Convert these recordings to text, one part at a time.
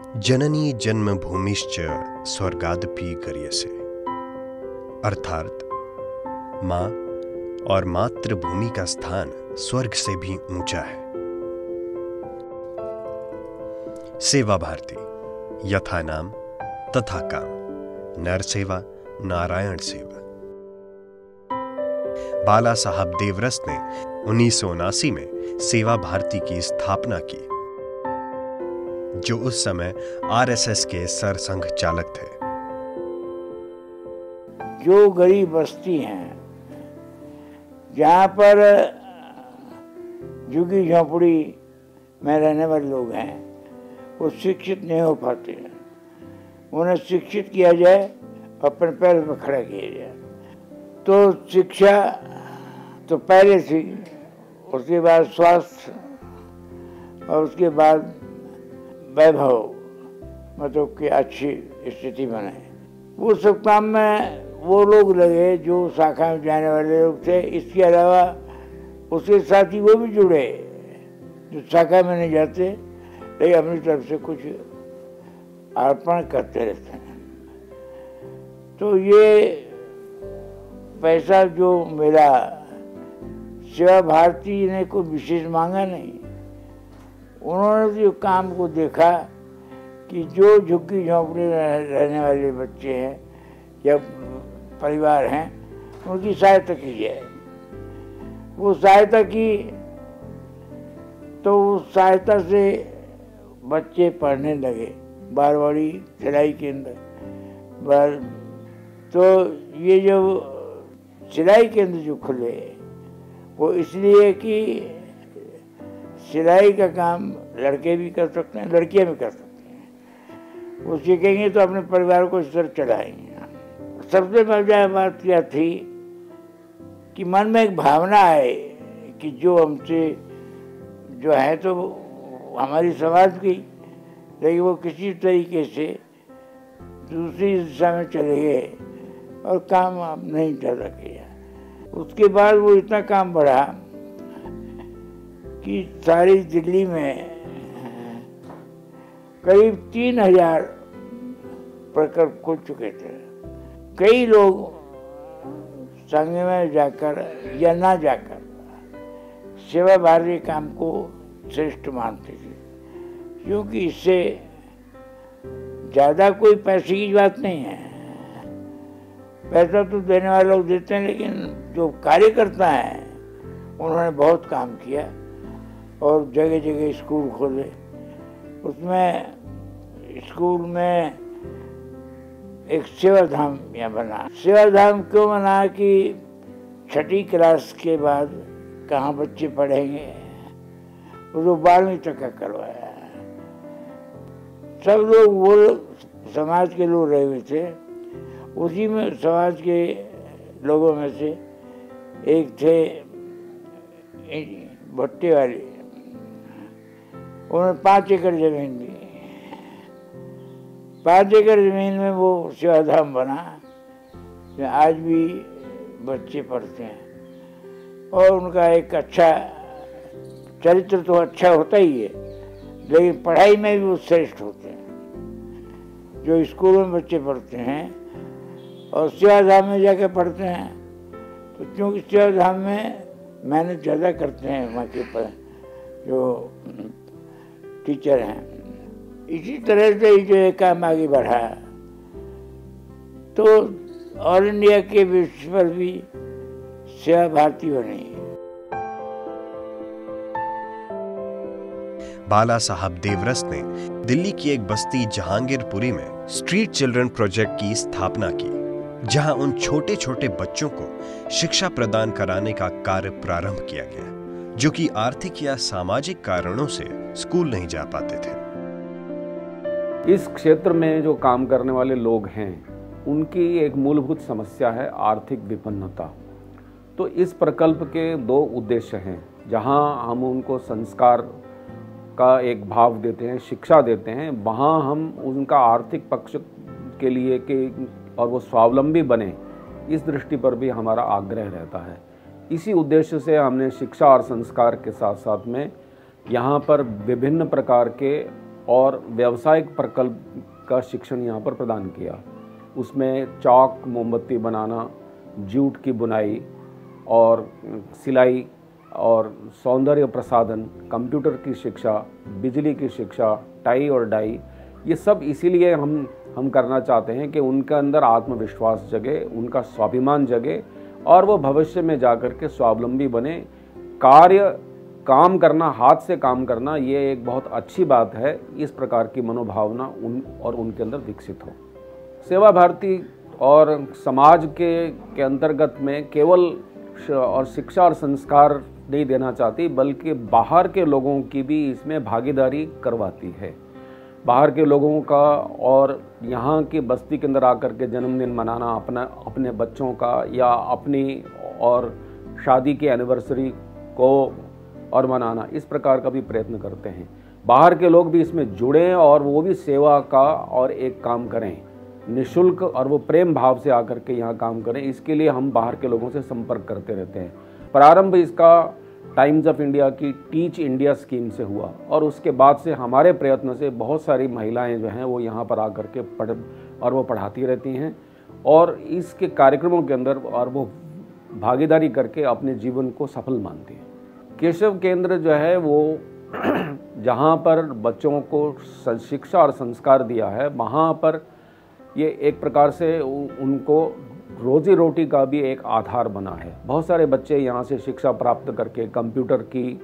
जननी जन्मभूमिश्च स्वर्गादपि गरीयसे। अर्थात माँ और मातृभूमि का स्थान स्वर्ग से भी ऊंचा है। सेवा भारती यथा नाम तथा काम, नर सेवा नारायण सेवा। बाला साहब देवरस ने 1979 में सेवा भारती की स्थापना की, जो उस समय आरएसएस के सरसंघ चालक थे। जो गरीब बस्ती हैं, जहाँ पर झुग्गी झोंपड़ी में रहने वाले लोग हैं, वो शिक्षित नहीं हो पाते हैं। उन्हें शिक्षित किया जाए, अपने पैर पर खड़ा किया जाए। तो शिक्षा तो पहले थी, उसके बाद स्वास्थ्य और उसके बाद वैभव, मतलब कि अच्छी स्थिति बने। वो सब काम में वो लोग लगे जो शाखा में जाने वाले लोग थे। इसके अलावा उसके साथ ही वो भी जुड़े जो शाखा में नहीं जाते, लेकिन अपनी तरफ से कुछ अर्पण करते रहते हैं। तो ये पैसा जो मिला, सेवा भारती ने कोई विशेष मांगा नहीं। उन्होंने जो काम को देखा कि जो झुग्गी झोंपड़ी रहने वाले बच्चे हैं या परिवार हैं, उनकी सहायता की जाए। वो सहायता की तो उस सहायता से बच्चे पढ़ने लगे बारवाड़ी सिलाई केंद्र। तो ये जो सिलाई केंद्र जो खुले, वो इसलिए कि सिलाई का काम लड़के भी कर सकते हैं, लड़कियां भी कर सकती हैं। वो सीखेंगे तो अपने परिवार को इस तरह चलाएंगे। सबसे मजा बात क्या थी कि मन में एक भावना है कि जो हमसे जो है तो हमारी समाज की, लेकिन वो किसी तरीके से दूसरी दिशा में चले गए और काम अब नहीं ज़्यादा किया। उसके बाद वो इतना काम बढ़ा कि सारी दिल्ली में करीब 3000 प्रकल्प खुल चुके थे। कई लोग संघ में जाकर या ना जाकर सेवा भारती काम को श्रेष्ठ मानते थे, क्योंकि इससे ज़्यादा कोई पैसे की बात नहीं है। पैसा तो देने वाले लोग देते हैं, लेकिन जो कार्यकर्ता हैं उन्होंने बहुत काम किया और जगह जगह स्कूल खोले। उसमें स्कूल में एक सेवा धाम यहाँ बना। सेवा धाम क्यों बना कि 6ठी क्लास के बाद कहाँ बच्चे पढ़ेंगे, वो 12वीं तक का करवाया। सब लोग वो समाज के लोग रहे हुए थे। उसी में समाज के लोगों में से एक थे भट्टे वाले, उन्होंने 5 एकड़ जमीन दी। 5 एकड़ जमीन में वो सेवाधाम बना, आज भी बच्चे पढ़ते हैं और उनका एक अच्छा चरित्र तो अच्छा होता ही है, लेकिन पढ़ाई में भी वो श्रेष्ठ होते हैं। जो स्कूल में बच्चे पढ़ते हैं और सेवाधाम में जाकर पढ़ते हैं, तो क्योंकि सेवाधाम में मेहनत ज़्यादा करते हैं वहाँ के जो टीचर हैं। इसी तरह से ही जो ये काम आगे बढ़ा, तो ऑल इंडिया के बेसिस पर भी सेवा भारती बनी। बाला साहब देवरस ने दिल्ली की एक बस्ती जहांगीरपुरी में स्ट्रीट चिल्ड्रन प्रोजेक्ट की स्थापना की, जहां उन छोटे छोटे बच्चों को शिक्षा प्रदान कराने का कार्य प्रारंभ किया गया, जो कि आर्थिक या सामाजिक कारणों से स्कूल नहीं जा पाते थे। इस क्षेत्र में जो काम करने वाले लोग हैं, उनकी एक मूलभूत समस्या है आर्थिक विपन्नता। तो इस प्रकल्प के 2 उद्देश्य हैं, जहां हम उनको संस्कार का एक भाव देते हैं, शिक्षा देते हैं, वहाँ हम उनका आर्थिक पक्ष के लिए कि और वो स्वावलंबी बने, इस दृष्टि पर भी हमारा आग्रह रहता है। इसी उद्देश्य से हमने शिक्षा और संस्कार के साथ साथ में यहाँ पर विभिन्न प्रकार के और व्यावसायिक प्रकल्प का शिक्षण यहाँ पर प्रदान किया। उसमें चॉक, मोमबत्ती बनाना, जूट की बुनाई और सिलाई और सौंदर्य प्रसाधन, कंप्यूटर की शिक्षा, बिजली की शिक्षा, टाई और डाई, ये सब इसीलिए हम करना चाहते हैं कि उनके अंदर आत्मविश्वास जगे, उनका स्वाभिमान जगे और वो भविष्य में जाकर के स्वावलंबी बने। काम करना, हाथ से काम करना, ये एक बहुत अच्छी बात है। इस प्रकार की मनोभावना उनके अंदर विकसित हो। सेवा भारती और समाज के अंतर्गत में केवल और शिक्षा और संस्कार नहीं देना चाहती, बल्कि बाहर के लोगों की भी इसमें भागीदारी करवाती है। बाहर के लोगों का और यहाँ की बस्ती के अंदर आकर के जन्मदिन मनाना, अपने बच्चों का या अपनी और शादी की एनिवर्सरी को और मनाना, इस प्रकार का भी प्रयत्न करते हैं। बाहर के लोग भी इसमें जुड़ें और वो भी सेवा का और एक काम करें निःशुल्क, और वो प्रेम भाव से आकर के यहाँ काम करें। इसके लिए हम बाहर के लोगों से संपर्क करते रहते हैं। प्रारंभ इसका टाइम्स ऑफ इंडिया की टीच इंडिया स्कीम से हुआ और उसके बाद से हमारे प्रयत्न से बहुत सारी महिलाएं जो हैं वो यहाँ पर आकर के पढ़ाती रहती हैं और इसके कार्यक्रमों के अंदर और वो भागीदारी करके अपने जीवन को सफल मानती हैं। केशव केंद्र जो है वो जहाँ पर बच्चों को शिक्षा और संस्कार दिया है, वहाँ पर ये एक प्रकार से उनको रोजी रोटी का भी एक आधार बना है। बहुत सारे बच्चे यहाँ से शिक्षा प्राप्त करके कंप्यूटर की,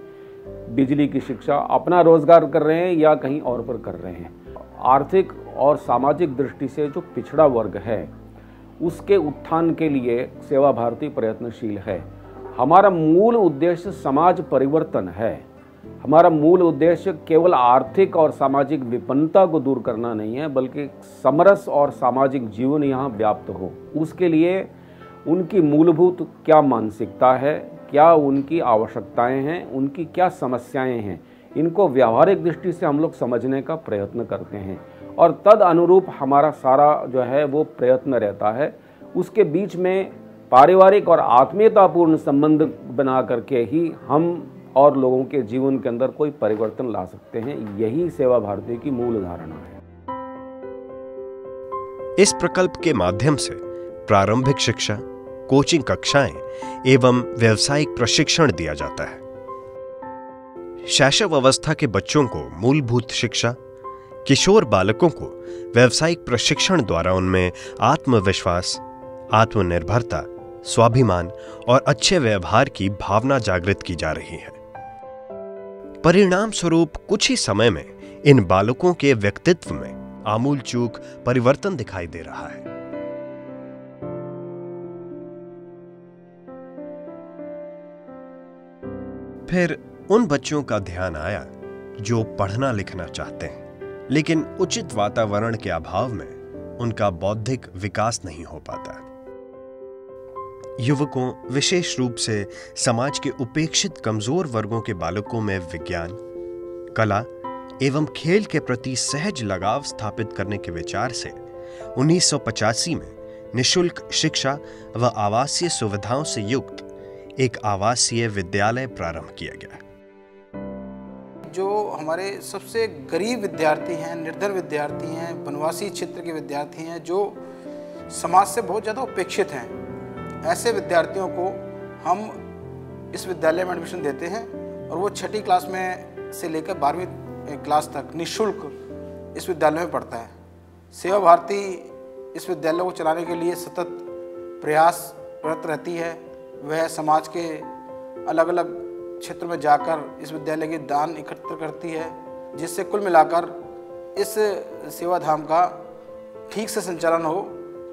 बिजली की शिक्षा, अपना रोजगार कर रहे हैं या कहीं और पर कर रहे हैं। आर्थिक और सामाजिक दृष्टि से जो पिछड़ा वर्ग है उसके उत्थान के लिए सेवा भारती प्रयत्नशील है। हमारा मूल उद्देश्य समाज परिवर्तन है। हमारा मूल उद्देश्य केवल आर्थिक और सामाजिक विपन्नता को दूर करना नहीं है, बल्कि समरस और सामाजिक जीवन यहाँ व्याप्त हो। उसके लिए उनकी मूलभूत क्या मानसिकता है, क्या उनकी आवश्यकताएं हैं, उनकी क्या समस्याएं हैं, इनको व्यावहारिक दृष्टि से हम लोग समझने का प्रयत्न करते हैं और तद अनुरूप हमारा सारा जो है वो प्रयत्न रहता है। उसके बीच में पारिवारिक और आत्मीयतापूर्ण संबंध बना करके ही हम और लोगों के जीवन के अंदर कोई परिवर्तन ला सकते हैं। यही सेवा भारती की मूल धारणा है। इस प्रकल्प के माध्यम से प्रारंभिक शिक्षा, कोचिंग कक्षाएं एवं व्यावसायिक प्रशिक्षण दिया जाता है। शैशव अवस्था के बच्चों को मूलभूत शिक्षा, किशोर बालकों को व्यावसायिक प्रशिक्षण द्वारा उनमें आत्मविश्वास, आत्मनिर्भरता, स्वाभिमान और अच्छे व्यवहार की भावना जागृत की जा रही है। परिणाम स्वरूप कुछ ही समय में इन बालकों के व्यक्तित्व में आमूलचूल परिवर्तन दिखाई दे रहा है। फिर उन बच्चों का ध्यान आया जो पढ़ना लिखना चाहते हैं, लेकिन उचित वातावरण के अभाव में उनका बौद्धिक विकास नहीं हो पाता। युवकों, विशेष रूप से समाज के उपेक्षित कमजोर वर्गों के बालकों में विज्ञान, कला एवं खेल के प्रति सहज लगाव स्थापित करने के विचार से 1985 में निःशुल्क शिक्षा व आवासीय सुविधाओं से युक्त एक आवासीय विद्यालय प्रारंभ किया गया। जो हमारे सबसे गरीब विद्यार्थी हैं, निर्धन विद्यार्थी हैं, वनवासी क्षेत्र के विद्यार्थी हैं, जो समाज से बहुत ज़्यादा उपेक्षित हैं, ऐसे विद्यार्थियों को हम इस विद्यालय में एडमिशन देते हैं और वो 6ठी क्लास में से लेकर 12वीं क्लास तक निःशुल्क इस विद्यालय में पढ़ता है। सेवा भारती इस विद्यालय को चलाने के लिए सतत प्रयासरत रहती है। वह समाज के अलग अलग क्षेत्र में जाकर इस विद्यालय के दान एकत्र करती है, जिससे कुल मिलाकर इस सेवा धाम का ठीक से संचालन हो,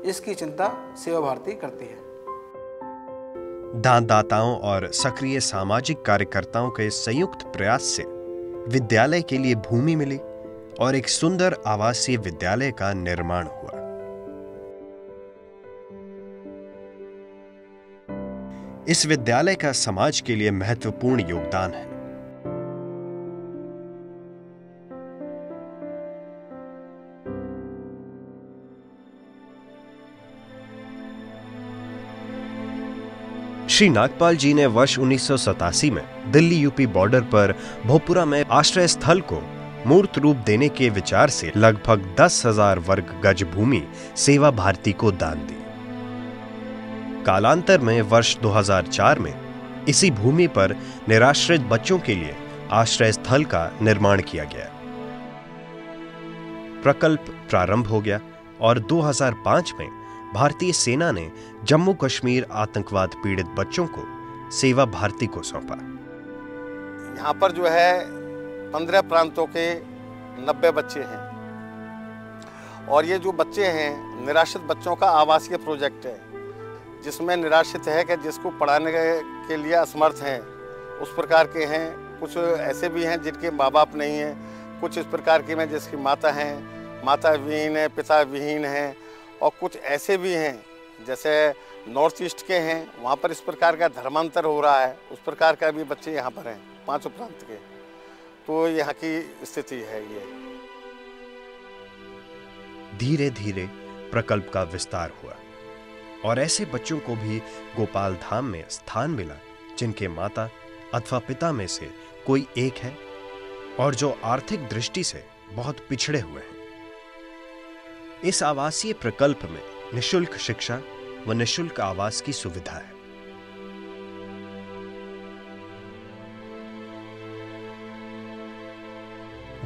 इसकी चिंता सेवा भारती करती है। दानदाताओं और सक्रिय सामाजिक कार्यकर्ताओं के संयुक्त प्रयास से विद्यालय के लिए भूमि मिली और एक सुंदर आवासीय विद्यालय का निर्माण हुआ। इस विद्यालय का समाज के लिए महत्वपूर्ण योगदान है। श्री नागपाल जी ने वर्ष 1987 में दिल्ली यूपी बॉर्डर पर भोपुरा में आश्रय स्थल को मूर्त रूप देने के विचार से लगभग 10,000 वर्ग गज भूमि सेवा भारती को दान दी। कालांतर में वर्ष 2004 में इसी भूमि पर निराश्रित बच्चों के लिए आश्रय स्थल का निर्माण किया गया। प्रकल्प प्रारंभ हो गया और 2005 में भारतीय सेना ने जम्मू कश्मीर आतंकवाद पीड़ित बच्चों को सेवा भारती को सौंपा। यहाँ पर जो है 15 प्रांतों के 90 बच्चे हैं और ये जो बच्चे हैं निराश्रित बच्चों का आवासीय प्रोजेक्ट है, जिसमें निराश्रित है कि जिसको पढ़ाने के लिए असमर्थ हैं उस प्रकार के हैं। कुछ ऐसे भी हैं जिनके माँ बाप नहीं हैं, कुछ इस प्रकार के में जिसकी माता हैं, माता विहीन है, पिता विहीन हैं, और कुछ ऐसे भी हैं जैसे नॉर्थ ईस्ट के हैं, वहाँ पर इस प्रकार का धर्मांतर हो रहा है, उस प्रकार का भी बच्चे यहाँ पर हैं 5 प्रांत के। तो यहाँ की स्थिति है ये। धीरे धीरे प्रकल्प का विस्तार हुआ और ऐसे बच्चों को भी गोपाल धाम में स्थान मिला जिनके माता अथवा पिता में से कोई एक है और जो आर्थिक दृष्टि से बहुत पिछड़े हुए हैं। इस आवासीय प्रकल्प में निशुल्क शिक्षा व निशुल्क आवास की सुविधा है।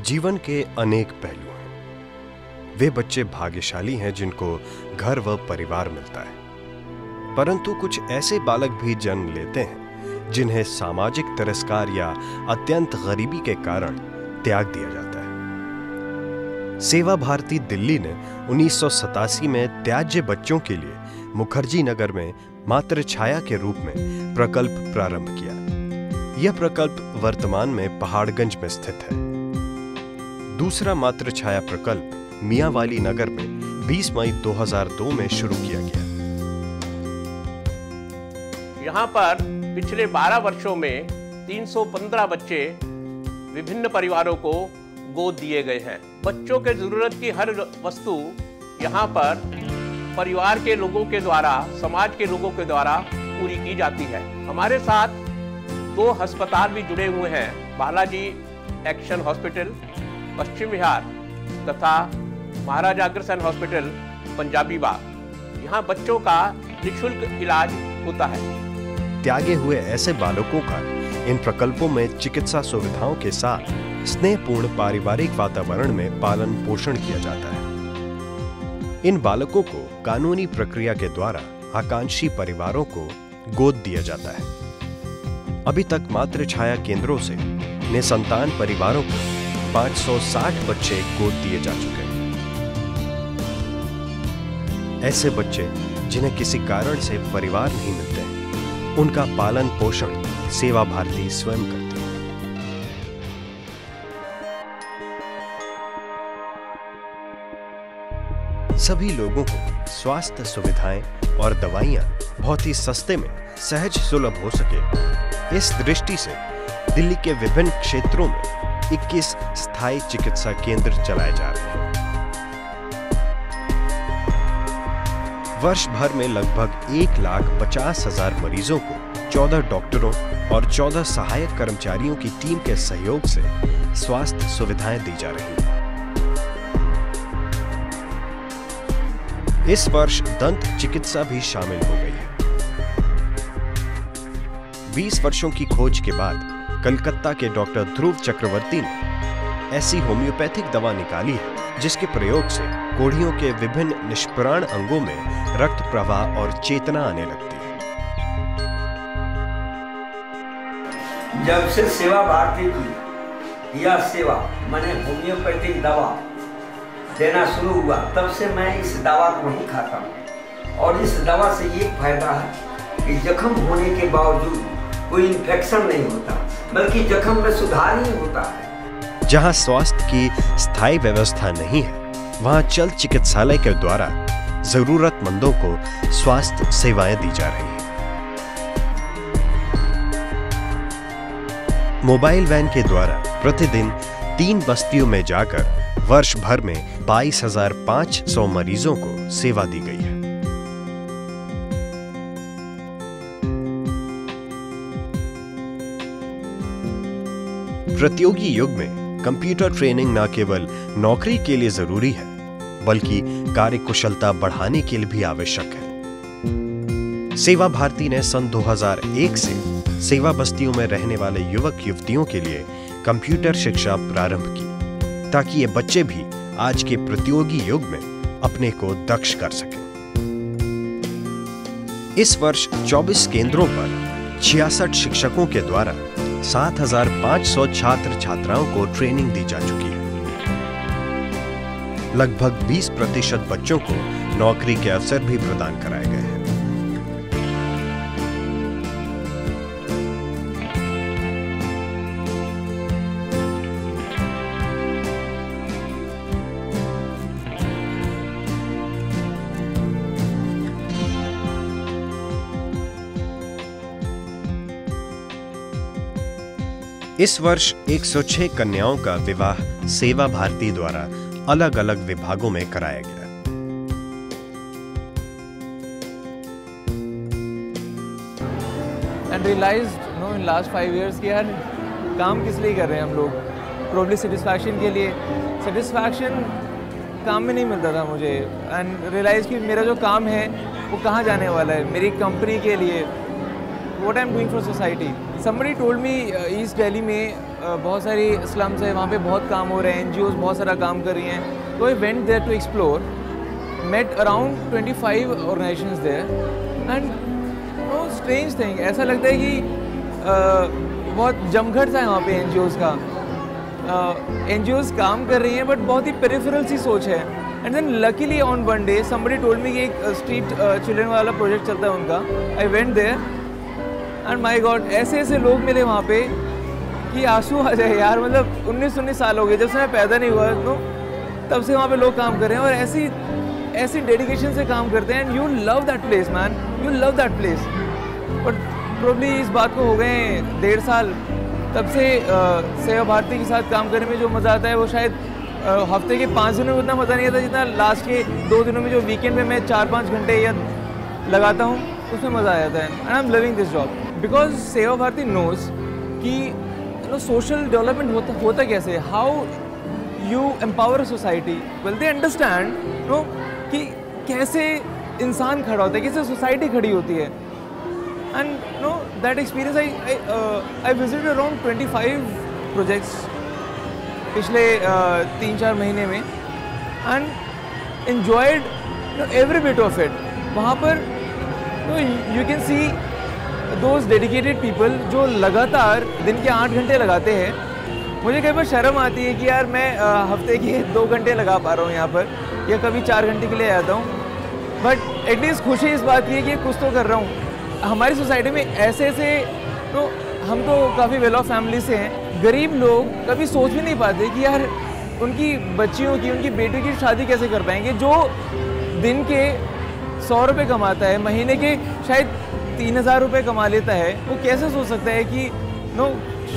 जीवन के अनेक पहलू हैं। वे बच्चे भाग्यशाली हैं जिनको घर व परिवार मिलता है, परंतु कुछ ऐसे बालक भी जन्म लेते हैं जिन्हें सामाजिक तिरस्कार या अत्यंत गरीबी के कारण त्याग दिया जाता है। सेवा भारती दिल्ली ने 1987 में त्याज्य बच्चों के लिए मुखर्जी नगर में मातृ छाया के रूप में प्रकल्प प्रारंभ किया। यह प्रकल्प वर्तमान में पहाड़गंज में स्थित है। दूसरा मातृ छाया प्रकल्प मियांवाली नगर में 20 मई 2002 में शुरू किया गया। यहाँ पर पिछले 12 वर्षों में 315 बच्चे विभिन्न परिवारों को गोद दिए गए हैं। बच्चों के जरूरत की हर वस्तु यहाँ पर परिवार के लोगों के द्वारा, समाज के लोगों के द्वारा पूरी की जाती है। हमारे साथ 2 अस्पताल भी जुड़े हुए हैं, बालाजी एक्शन हॉस्पिटल पश्चिम विहार तथा महाराजा अग्रसेन हॉस्पिटल पंजाबी बाग। यहाँ बच्चों का निःशुल्क इलाज होता है। त्यागे हुए ऐसे बालकों का इन प्रकल्पों में चिकित्सा सुविधाओं के साथ स्नेहपूर्ण पारिवारिक वातावरण में पालन पोषण किया जाता है। इन बालकों को कानूनी प्रक्रिया के द्वारा आकांक्षी परिवारों को गोद दिया जाता है। अभी तक मातृ छाया केंद्रों से निसंतान परिवारों को 560 बच्चे गोद दिए जा चुके हैं। ऐसे बच्चे जिन्हें किसी कारण से परिवार नहीं मिलते हैं, उनका पालन पोषण सेवा भारती स्वयं करती है। सभी लोगों को स्वास्थ्य सुविधाएं और दवाइयां बहुत ही सस्ते में सहज सुलभ हो सके, इस दृष्टि से दिल्ली के विभिन्न क्षेत्रों में 21 स्थायी चिकित्सा केंद्र चलाए जा रहे हैं। वर्ष भर में लगभग 1,50,000 मरीजों को 14 डॉक्टरों और 14 सहायक कर्मचारियों की टीम के सहयोग से स्वास्थ्य सुविधाएं दी जा रही हैं। इस वर्ष दंत चिकित्सा भी शामिल हो गई है। 20 वर्षों की खोज के बाद कलकत्ता के डॉक्टर ध्रुव चक्रवर्ती ने ऐसी होम्योपैथिक दवा निकाली है जिसके प्रयोग से कोढ़ियों के विभिन्न निष्प्राण अंगों में रक्त प्रवाह और चेतना आने लगती है। जब से सेवा भारती की यह सेवा मैंने होम्योपैथिक दवा देना शुरू हुआ, तब से मैं इस दवा को ही खाता हूँ। और इस दवा से ये फायदा है कि जख्म होने के बावजूद कोई इन्फेक्शन नहीं होता, बल्कि जख्म में सुधार ही होता है। जहाँ स्वास्थ्य की स्थायी व्यवस्था नहीं है, वहाँ चल चिकित्सालय के द्वारा जरूरतमंदों को स्वास्थ्य सेवाएं दी जा रही हैं। मोबाइल वैन के द्वारा प्रतिदिन 3 बस्तियों में जाकर वर्ष भर में 22,500 मरीजों को सेवा दी गई है। प्रतियोगी युग में कंप्यूटर ट्रेनिंग न केवल नौकरी के लिए जरूरी है, बल्कि कार्यकुशलता बढ़ाने के लिए भी आवश्यक है। सेवा भारती ने सन 2001 से सेवा बस्तियों में रहने वाले युवक युवतियों के लिए कंप्यूटर शिक्षा प्रारंभ की, ताकि ये बच्चे भी आज के प्रतियोगी युग में अपने को दक्ष कर सकें। इस वर्ष 24 केंद्रों पर 66 शिक्षकों के द्वारा 7,500 छात्र छात्राओं को ट्रेनिंग दी जा चुकी है। लगभग 20% बच्चों को नौकरी के अवसर भी प्रदान कराए गए हैं। इस वर्ष 106 कन्याओं का विवाह सेवा भारती द्वारा अलग अलग विभागों में कराया गया। And realized, in last 5 years कि यार काम किस लिए कर रहे हैं हम लोग? Probably satisfaction के लिए। Satisfaction काम में नहीं मिलता था मुझे। And realized कि मेरा जो काम है वो कहाँ जाने वाला है? मेरी कंपनी के लिए। What I'm doing for society. Somebody told me east Delhi में बहुत सारी स्लम्स है, वहाँ पे बहुत काम हो रहे हैं, NGOs बहुत सारा काम कर रही हैं। तो I went there to explore, met around 25 organizations there, and strange thing, ऐसा लगता है कि बहुत जमघट सा है वहाँ पे NGOs का। NGOs काम कर रही हैं बट बहुत ही पेरिफेरल सी सोच है। And then luckily on one day somebody told me कि एक स्ट्रीट चिल्ड्रन वाला प्रोजेक्ट चलता है उनका। I went there and my God ऐसे ऐसे लोग मिले वहाँ पे कि आंसू आ जाए यार। मतलब 19 साल हो गए जब से मैं पैदा नहीं हुआ, तो तब से वहाँ पे लोग काम कर रहे हैं और ऐसी डेडिकेशन से काम करते हैं। And you love that place man, you love that place. But probably इस बात को हो गए 1.5 साल, तब से सेवा भारती के साथ काम करने में जो मज़ा आता है वो शायद हफ्ते के 5 दिनों में उतना मज़ा नहीं आता जितना लास्ट के 2 दिनों में जो वीकेंड में मैं 4-5 घंटे या लगाता हूँ उसमें मज़ा आ जाता है। And I am loving this job because सेवा भारती नोज कि सोशल डेवलपमेंट होता कैसे, how you empower society. Well they understand कि कैसे इंसान खड़ा होता है, कैसे सोसाइटी खड़ी होती है। And that experience I visited around 25 projects पिछले 3-4 महीने में and enjoyed every bit of it. वहाँ पर you can see those dedicated people जो लगातार दिन के 8 घंटे लगाते हैं। मुझे कई बार शर्म आती है कि यार मैं हफ्ते के 2 घंटे लगा पा रहा हूँ यहाँ पर, या कभी 4 घंटे के लिए आता हूँ, बट एटलीस्ट खुशी इस बात की है कि कुछ तो कर रहा हूँ। हमारी सोसाइटी में ऐसे तो हम तो काफ़ी वेल ऑफ फैमिली से हैं, गरीब लोग कभी सोच भी नहीं पाते कि यार उनकी बच्चियों की, उनकी बेटी की शादी कैसे कर पाएंगे। जो दिन के 100 रुपये कमाता है, महीने के शायद 3,000 रुपये कमा लेता है, वो कैसे सोच सकता है कि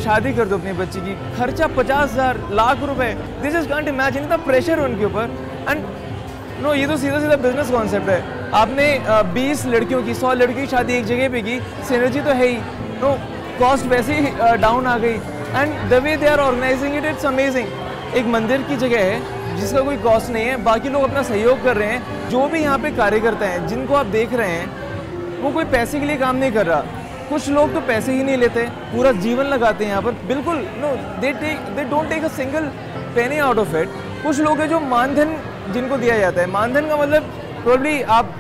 शादी कर दो अपनी बच्ची की, खर्चा 50,000 लाख रुपए। This is can't imagine the pressure उनके ऊपर। एंड ये तो सीधा सीधा बिजनेस कॉन्सेप्ट है। आपने 20 लड़कियों की 100 लड़कियों की शादी एक जगह पे की, सिनर्जी तो है ही, कॉस्ट वैसे ही डाउन आ गई। And the way they are organizing it, it's amazing. एक मंदिर की जगह है जिसका कोई कॉस्ट नहीं है, बाकी लोग अपना सहयोग कर रहे हैं। जो भी यहाँ पे कार्य करते हैं, जिनको आप देख रहे हैं, वो कोई पैसे के लिए काम नहीं कर रहा। कुछ लोग तो पैसे ही नहीं लेते, पूरा जीवन लगाते हैं यहाँ पर। बिल्कुल they don't take a single penny out of it. कुछ लोग हैं जो मानधन जिनको दिया जाता है। मानधन का मतलब प्रोबब्ली आप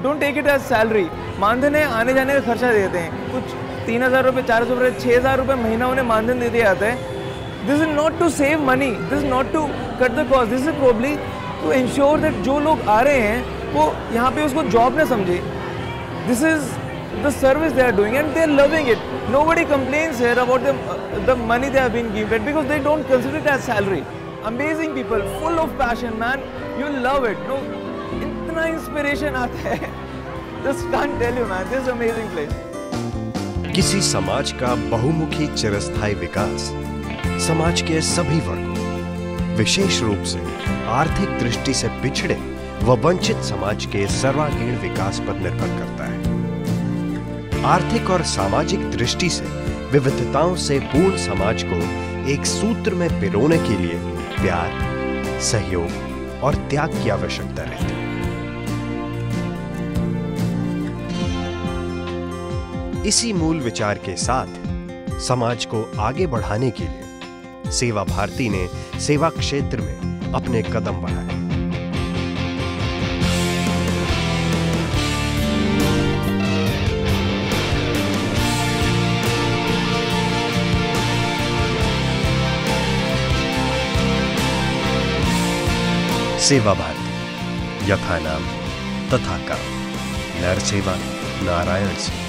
don't take it as salary. मानधन है आने जाने का खर्चा देते हैं, कुछ 3,000 रुपये, 400 रुपये, 6,000 रुपये महीना उन्हें मानधन दे दिया जाता है। This is not to save money, this is not to cut the cost, this is probably to ensure that जो लोग आ रहे हैं वो यहाँ पे उसको जॉब ना समझे। This is the service they are doing and they are loving it. Nobody complains here about the money they have been given because they don't consider it as salary. Amazing people, full of passion, man. You love it. इतना inspiration आता है. Just can't tell you, man. This is an amazing place. किसी समाज का बहुमुखी चिरस्थायी विकास समाज के सभी वर्गों, विशेष रूप से आर्थिक दृष्टि से पिछड़े व वंचित समाज के सर्वांगीण विकास पर निर्भर करता है। आर्थिक और सामाजिक दृष्टि से विविधताओं से पूर्ण समाज को एक सूत्र में पिरोने के लिए प्यार, सहयोग और त्याग की आवश्यकता रहती है। इसी मूल विचार के साथ समाज को आगे बढ़ाने के लिए सेवा भारती ने सेवा क्षेत्र में अपने कदम बढ़ाए। सेवा भारती, यथा नाम तथा काम, नर सेवा नारायण से।